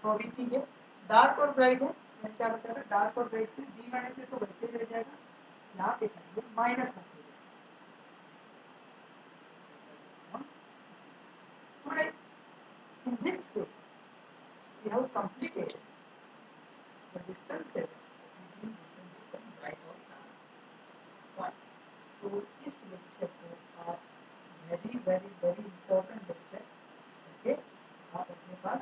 तो अभी ठीक है, डार्क और ब्राइट है, मैंने क्या बताया था, डार्क और ब्राइट की बी माइनस से तो वैसे ही रह जाएगा, यहाँ पे करेंगे माइनस हाफ हो जाएगा। In this way, we have completed the distances between different bright और dark points. तो इस लेक्चर को आप very very very important lecture करके आप अपने पास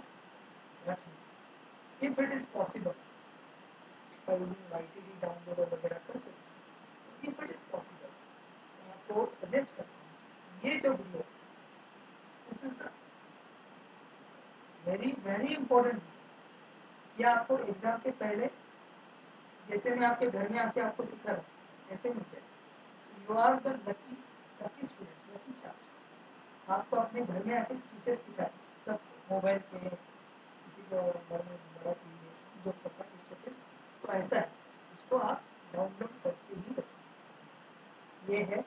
रखें। If it is possible by using YTD download वगैरह कर सकते हैं। इफ इट इज पॉसिबल मैं आपको सजेस्ट करता हूँ, ये जो video this is the very very important, ये आपको एग्जाम के पहले जैसे मैं आपके घर में आके आपको सिखा रहा हूँ ऐसे नहीं चाहिए। You are the lucky lucky students, lucky charms. आपको अपने घर में आके टीचर सिखाए, सब मोबाइल पे किसी को घर में बड़ा टीवी है जो सबका टीचर सके, तो ऐसा है, इसको आप डाउनलोड करके ही रखें। ये है,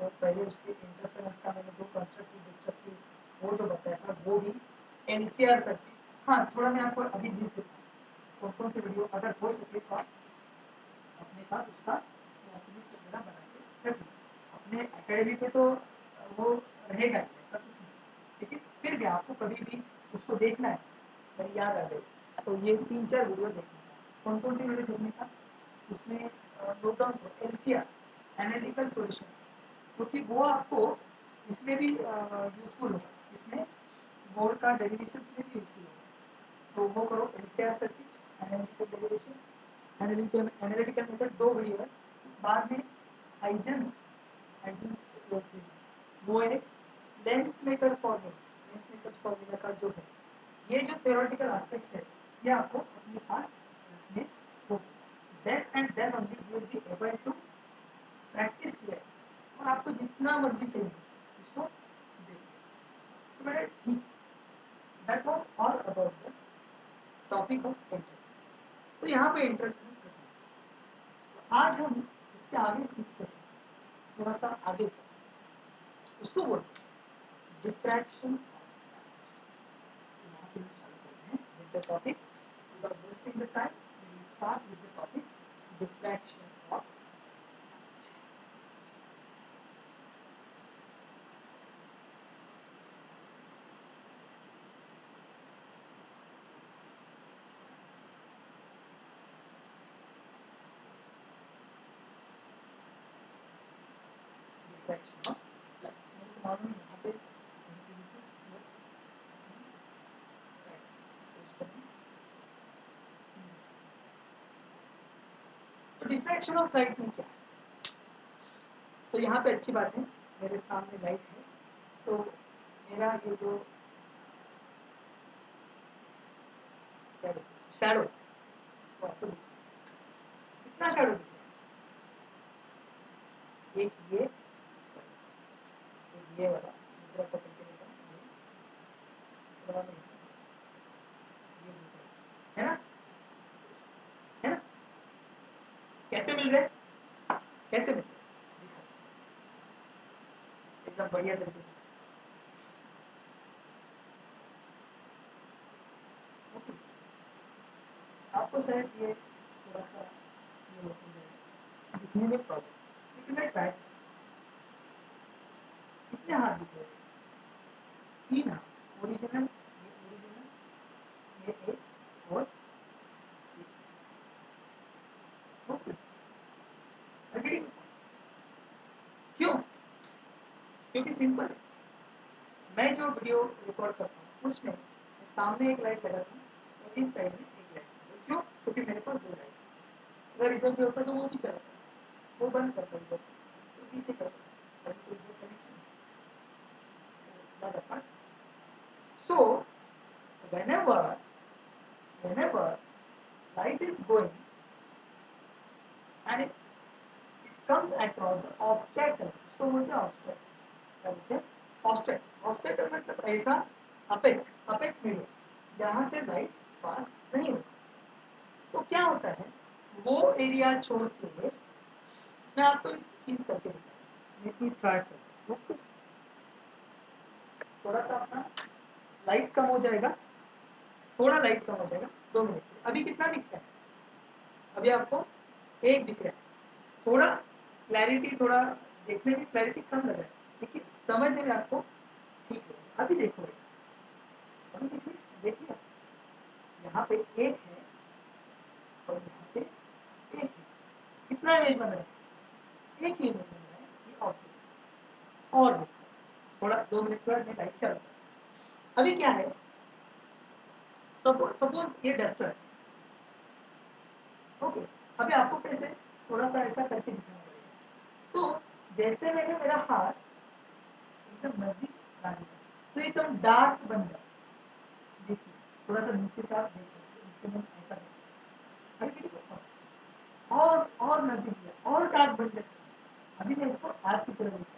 और पहले उसके इंटरफेरेंस का मैंने जो कंस्ट्रक्टिव डिस्ट्रक्टिव वो जो बताया था वो भी एनसीआर सर्किट। हाँ थोड़ा मैं आपको अभी लिख देता हूँ कौन से वीडियो अगर हो सके तो आप अपने पास उसका वॉच लिस्ट वगैरह बना के रखिए। अपने एकेडमी पे तो वो रहेगा ही, ऐसा कुछ नहीं, लेकिन फिर भी आपको कभी भी उसको देखना है, मेरी याद आ गई तो ये 3-4 वीडियो देखने का। कौन सी वीडियो देखने का, उसमें नोट डाउन करो एलसीआर एनालिटिकल सॉल्यूशन, क्योंकि वो आपको इसमें भी यूजफुल होगा, इसमें बोर्ड का डेरिवेशन में भी यूजफुल होगा। तो वो करो LCR circuit analytical derivation analytical method, दो वीडियो है। बाद में हाइजेंस वो है लेंस मेकर फॉर्मूला का जो है, ये जो थ्योरेटिकल एस्पेक्ट्स है ये आपको अपने पास रखने होंगे। Then and then only you will be able to practise here, और आपको जितना मर्जी चाहिए उसको देखिए। सो मेरा ठीक, that was all about the topic of interference. तो यहाँ पे इंटरफेरेंस खत्म। आज हम इसके आगे सीखते हैं, थोड़ा सा आगे उसको बोलते हैं डिफ्रैक्शन। यहाँ पे हम चालू करते हैं with the topic, without wasting the time we will start with the topic diffraction of. तो डिफ्रैक्शन ऑफ लाइट में क्या है? तो यहाँ पे अच्छी बात है, मेरे सामने लाइट है, तो मेरा ये जो शैडो कितना शैडो दिख रहा है? एक ये वाला दूसरा पकड़ के लेगा, तीसरा वाला ये दूसरा, है ना? है ना? कैसे मिल रहे? कैसे मिल रहे? एकदम बढ़िया तरीके से। ओके, आपको शायद ये थोड़ा सा ये हो जाएगा दिखने में प्रॉब्लम, लेकिन मैं ट्राई कितने हाथ दिख रहे हैं? 3 हाथ, ओरिजिनल, ये एक और ओके। अगली क्यों? क्योंकि सिंपल है, मैं जो वीडियो रिकॉर्ड करता हूँ उसमें सामने एक लाइट लगाता हूँ और इस साइड में एक लाइट, क्यों? क्योंकि मेरे पास 2 लाइट, अगर इधर भी होता तो वो भी चलता, वो बंद करता इधर तो पीछे करता, अभी कोई ये connection so that apart. So whenever light is going and it comes across the obstacle, इसको बोलते हैं obstacle, क्या बोलते हैं? obstacle मतलब ऐसा अपेक मीडियम जहाँ से लाइट पास नहीं हो सकती। तो क्या होता है, वो एरिया छोड़ के मैं आपको एक चीज करके दिखाऊँ, ट्राई करूँ, थोड़ा सा अपना लाइट कम हो जाएगा, थोड़ा लाइट कम हो जाएगा, 2 मिनट। अभी कितना दिखता है? अभी आपको 1 दिख रहा है, थोड़ा क्लैरिटी, थोड़ा देखने में क्लैरिटी कम लग रहा है, लेकिन समझने में आपको ठीक है। अभी देखो, अभी देखिए यहाँ पे 1 है और यहाँ पे 1 है, कितना इमेज बन रहा है? 1 ही इमेज बन रहा है, ये ऑब्जेक्ट। और थोड़ा 2 मिनट के बाद मैं लाइट चल रहा है। अभी क्या है, सपोज ये डस्टर है, ओके। अभी आपको कैसे थोड़ा सा ऐसा करके दिखाना पड़ेगा, तो जैसे मैंने मेरा हाथ एकदम नजदीक ला दिया तो एकदम डार्क बन जाए, देखिए थोड़ा सा नीचे से आप देख सकते हो, इसको मैं ऐसा करता हूं, अभी देखो और नजदीक गया और डार्क बन जाए। अभी मैं इसको हाथ की तरफ लेकर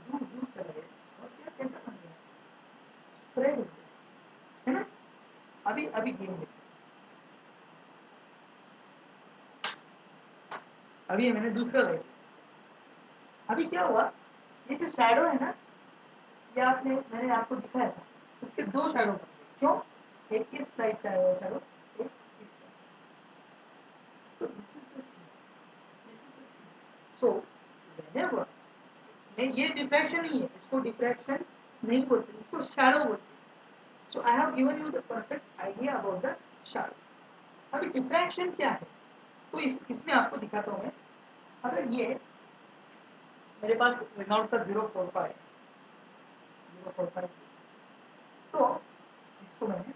दूर दूर चला गया और क्या कैसा बन गया, स्प्रेड हो गया, है ना? अभी गेम देखो, अभी मैंने दूसरा लाइट, अभी क्या हुआ, ये जो शैडो है ना, ये मैंने आपको दिखाया था, उसके 2 शैडो बन गए, क्यों? एक इस साइड से आया हुआ शैडो, एक इस side. So this is the thing, so whenever नहीं, ये डिफ्रैक्शन नहीं है, इसको डिफ्रैक्शन नहीं बोलते, इसको शैडो बोलते हैं। So I have given you the perfect idea about the shadow. अभी डिफ्रैक्शन क्या है, तो इसमें आपको दिखाता हूँ मैं। अगर ये मेरे पास रेनॉल्ट का 045 तो इसको मैंने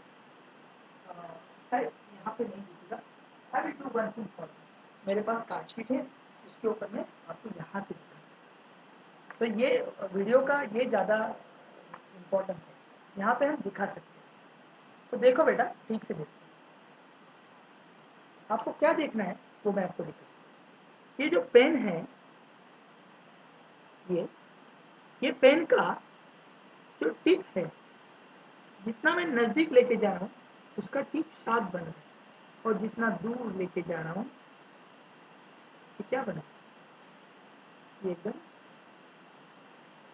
शायद यहाँ पे नहीं दिखेगा, अभी 2 मेरे पास कार्ड शीट है, उसके ऊपर में आपको यहाँ से दिखा, तो ये वीडियो का ये ज़्यादा इम्पोर्टेंस है, यहाँ पे हम दिखा सकते हैं। तो देखो बेटा, ठीक से देखो, आपको क्या देखना है वो मैं आपको दिखा। ये जो पेन है, ये पेन का जो टिप है, जितना मैं नजदीक लेके जा रहा हूँ उसका टिप शार्प बन रहा है, और जितना दूर लेके जा रहा हूँ ये क्या बना, ये एकदम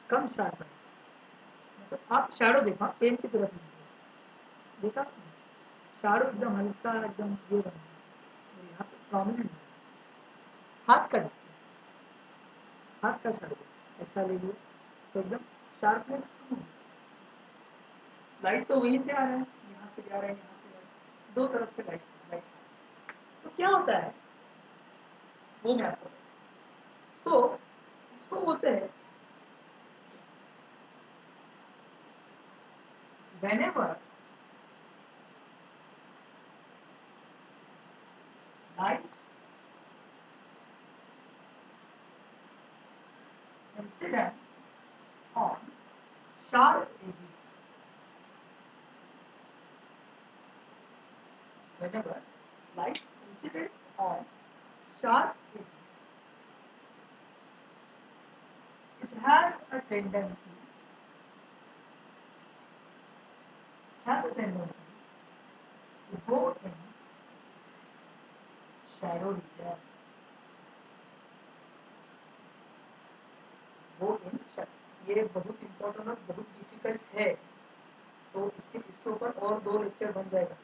कम शार्प बना। मतलब आप शैडो देखो, पेन की तरफ नहीं देखा, शैडो एकदम हल्का, एकदम ये बना है, और यहाँ पे प्रोमिनेंट है। हाथ का देखिए, हाथ का शैडो ऐसा ले लीजिए तो एकदम शार्पनेस कम है। लाइट तो वहीं से आ रहा है, यहाँ से जा रहा है, यहाँ से जा रहा है, 2 तरफ से लाइट। तो क्या होता है वो मैं आपको, तो इसको बोलते हैं whenever light incidence on sharp edges. Whenever light incidents on sharp edges, it has a tendency to go in shadow region. ये बहुत इम्पोर्टेंट और बहुत डिफिकल्ट है, तो इसके ऊपर और 2 लेक्चर बन जाएगा।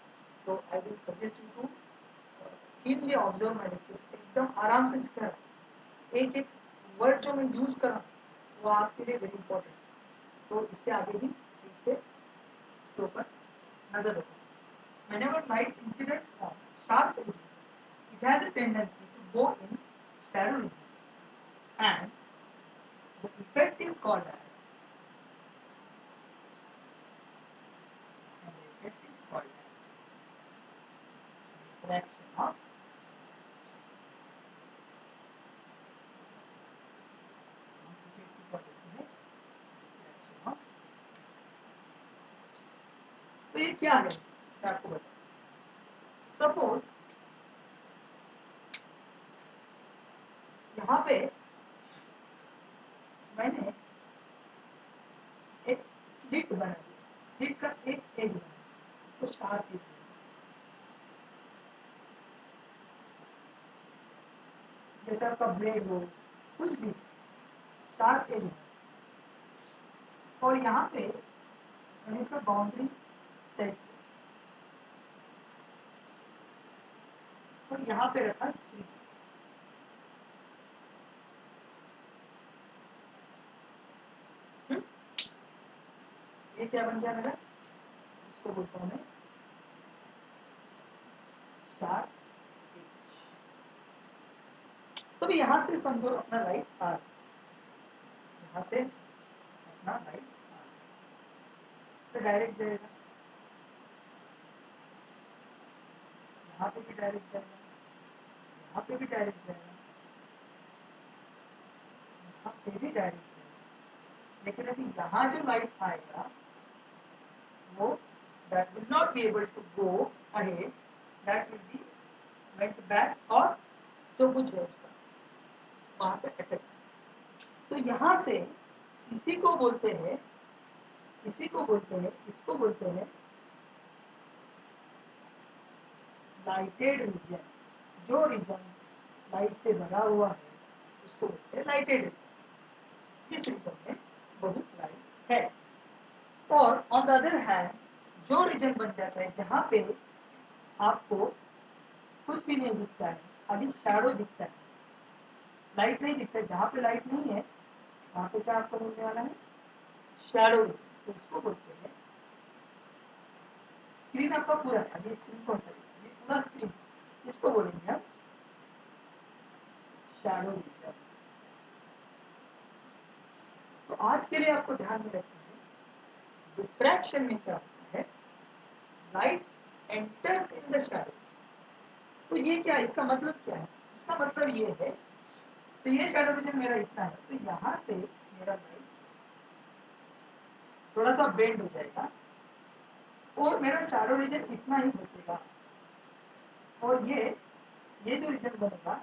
तो I will suggest you to keenly observe my lectures, एकदम आराम से सीखना। एक एक वर्ड जो मैं यूज कर रहा हूँ वो आपके लिए वेरी इंपॉर्टेंट, तो इससे आगे भी ठीक से इसके ऊपर नजर रखो। Whenever light incidents on sharp edges, it has a tendency to go in shadow region, and the effect is called as refraction of तो ये क्या है मैं आपको बताऊं। सपोज यहाँ पे मैंने एक स्लिट बना दिया, स्लिट का एक एज बना, इसको शार्प एज, जैसे आपका ब्लेड हो, कुछ भी शार्प एज, और यहाँ पे मैंने इसका बाउंड्री सेट किया और यहाँ पे रखा स्क्रीन। ये क्या बन गया मेरा, इसको बोलता हूँ मैं शार्प एज। तो भी यहाँ से समझो अपना लाइट आ, यहाँ से अपना लाइट तो डायरेक्ट जाएगा, यहाँ पे भी डायरेक्ट जाएगा, यहाँ पे भी डायरेक्ट जाएगा, यहाँ पे भी डायरेक्ट जाएगा, लेकिन अभी यहाँ जो लाइट आएगा वो that will not be able to go ahead, that will be went back और जो कुछ है उसका वहाँ पे अटक। तो यहाँ से इसी को बोलते हैं, इसको बोलते हैं लाइटेड रीजन। जो रीजन लाइट से भरा हुआ है उसको बोलते हैं लाइटेड रीजन। इस रीजन में बहुत लाइट है। और ऑन द अदर हैंड जो रीजन बन जाता है जहाँ पे आपको कुछ भी नहीं दिखता है, खाली शैडो दिखता है, लाइट नहीं दिखता है, जहाँ पे लाइट नहीं है वहाँ पे क्या आपको मिलने वाला है, शैडो। तो इसको बोलते हैं, स्क्रीन आपका पूरा था, ये स्क्रीन को हटाइए, ये पूरा स्क्रीन, इसको बोलेंगे हम शैडो रीजन। तो आज के लिए आपको ध्यान में रखना है, डिफ्रैक्शन में क्या होता है, light enters in the shadow. तो ये क्या, इसका मतलब क्या है, इसका मतलब ये है, तो ये शैडो रीजन मेरा इतना है, तो यहाँ से मेरा लाइट थोड़ा सा बेंड हो जाएगा और मेरा शैडो रीजन इतना ही बचेगा। और ये जो रीजन बनेगा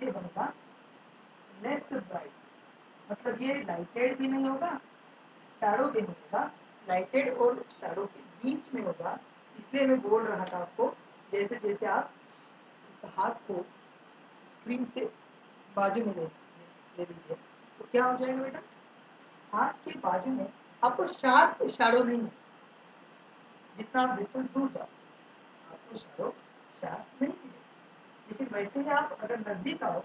ये बनेगा लेस ब्राइट, मतलब ये लाइटेड भी नहीं होगा, शैडो भी नहीं होगा, लाइटेड और शैडो के बीच में होगा। इसलिए मैं बोल रहा था आपको, जैसे जैसे आप इस हाथ को स्क्रीन से बाजू में ले लीजिए तो क्या हो जाएगा बेटा, हाथ के बाजू में आपको शार्प शैडो नहीं, जितना आप डिस्टेंस दूर जाओ आपको शैडो शार्प नहीं मिलेगा, लेकिन वैसे ही आप अगर नजदीक आओ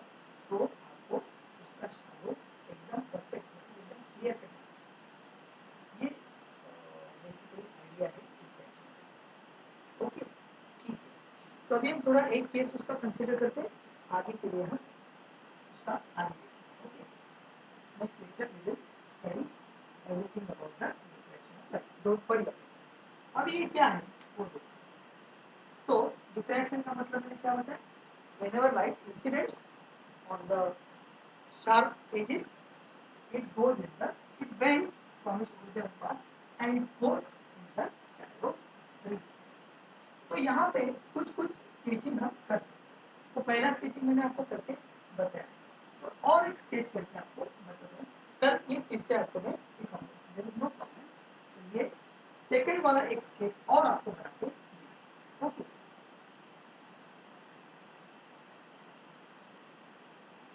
तो आपको उसका शैडो एकदम परफेक्ट, एकदम क्लियर करना। ये बेसिकली आइडिया है रिफ्लेक्शन। ओके ठीक है, तो अभी हम थोड़ा एक केस उसका कंसीडर करते हैं, आगे के लिए हम उसका आगे। Okay, next lecture we will study everything about the reflection. Don't worry. अब ये क्या है वो देखो। तो डिफ्रैक्शन का मतलब मैंने क्या बताया, whenever light incidents on the sharp edges, it goes in the, it bends from its original path and it goes in the shadow region. तो यहाँ पे कुछ कुछ स्केचिंग हम कर सकते हैं. तो पहला स्केचिंग मैंने आपको करके बताया, तो और एक स्केच करके आपको बताऊँ कल ये फिर से आपको मैं सिखाऊंगा, देयर इज नो प्रॉब्लम. तो ये सेकंड वाला एक स्केच और आपको बना के दिया. ओके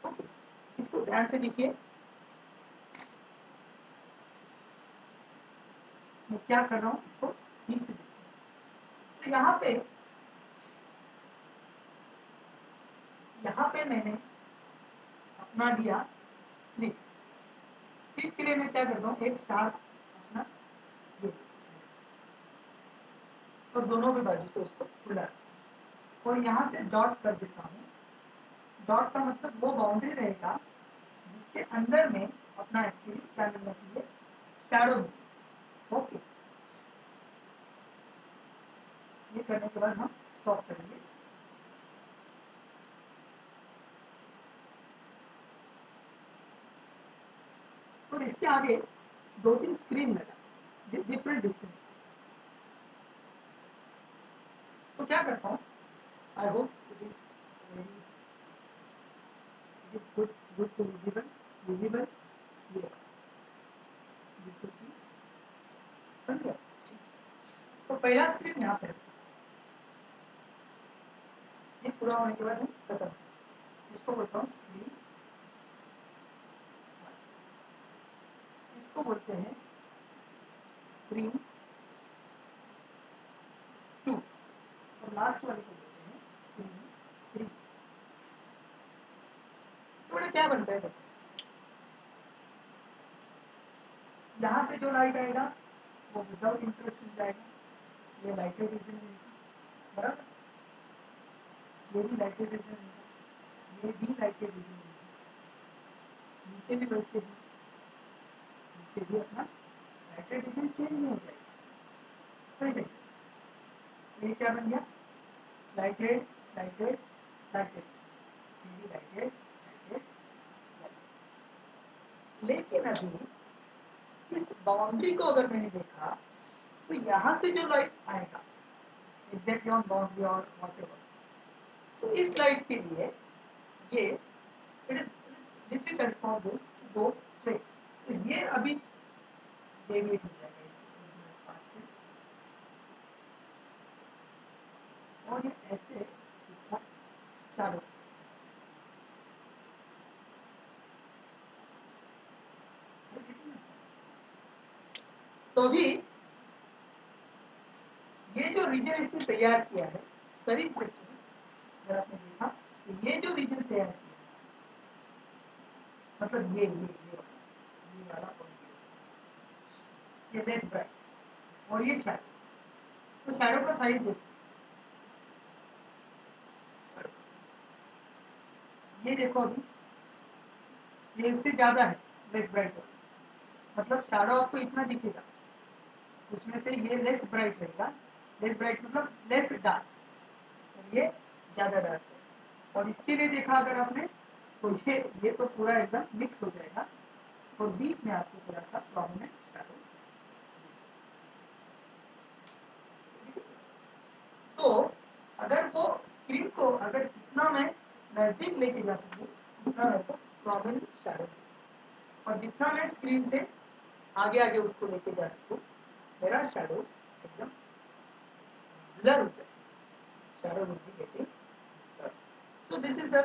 ओके, इसको ध्यान से देखिए. मैं क्या कर रहा हूँ इसको ठीक से देखिए. तो यहाँ पे मैंने अपना लिया स्लिप. स्लिप के लिए मैं क्या करता हूँ, एक शार्प अपना ये और दोनों भी बाजू से उसको खुला और यहाँ से डॉट कर देता हूँ. डॉट का मतलब वो बाउंड्री रहेगा जिसके अंदर में अपना एक्चुअली क्या मिलना चाहिए, शैडो. ओके, ये करने के बाद हम स्टॉप करेंगे. और इसके आगे 2-3 स्क्रीन लगा डिफरेंट डिस्टेंस. तो क्या करता हूँ, I hope it is very, it is good to visible. Yes, good to see. समझे. तो पहला स्क्रीन यहाँ पे रखो. ये पूरा होने के बाद हम खत्म. इसको बोलता हूँ स्क्रीन. इसको बोलते हैं स्क्रीन 2 और लास्ट वाले को बोलते हैं स्क्रीन 3. तो क्या बनता है, यहाँ से जो लाइट आएगा वो विदाउट इंटरप्शन जाएगा. ये लाइटेड रीजन रहेगा, बराबर. ये भी लाइटेड रीजन रहेगा, ये भी लाइटेड रीजन रहेगा. नीचे भी वैसे ही, नीचे भी अपना लाइटेड रीजन चेंज नहीं हो जाएगा. कैसे, ये क्या बन गया, लाइटेड लाइटेड लाइटेड, ये भी लाइटेड लाइटेड. लेकिन अभी इस बाउंड्री को अगर मैंने देखा तो यहाँ से जो लाइट आएगा एग्जैक्टली ऑन बाउंड्री और व्हाटएवर, तो इस लाइट के लिए ये it is difficult for this to go straight. तो ये अभी डेविएट हो जाएगा इस पाथ से और ये ऐसे इसका शैडो. तो अभी ये जो रीजन इसने तैयार किया है, वेरी इंटरेस्टिंग. अगर आपने देखा तो ये जो रीजन तैयार किया है, मतलब ये वाला और ये लेस ब्राइट और ये शैडो. तो शैडो का साइज देखो, ये देखो अभी ये इससे ज्यादा है लेस ब्राइट वाला. मतलब शैडो आपको इतना दिखेगा, उसमें से ये लेस ब्राइट रहेगा. लेस ब्राइट मतलब लेस डार्क और ये ज्यादा डार्क है. और इसके लिए देखा अगर आपने तो ये तो पूरा एकदम मिक्स हो जाएगा और बीच में आपको थोड़ा सा प्रोमिनेंट शैडो. तो अगर वो स्क्रीन को अगर इतना मैं नजदीक लेके जा सकूँ उतना मेरे को प्रोमिनेंट शैडो, और जितना मैं स्क्रीन से आगे आगे उसको लेके जा सकूँ मेरा शैडो एकदम blur हो जाए. Shadow will be getting blur. So this is the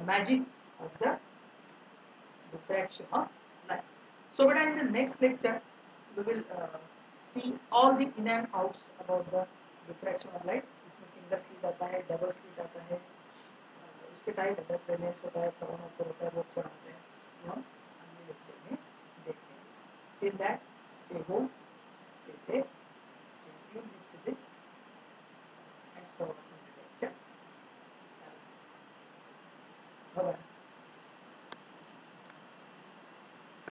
magic of the diffraction of light. So but in the next lecture we will see all the in and outs about the diffraction of light. इसमें single slit आता है, double slit आता है, उसके type होता है, brilliance होता है, फ्राउन होता है, वो क्या होते हैं, ये हम अगले लेक्चर में देखेंगे. Till that, stay home, stay safe, stay tuned with physics. Thanks for watching.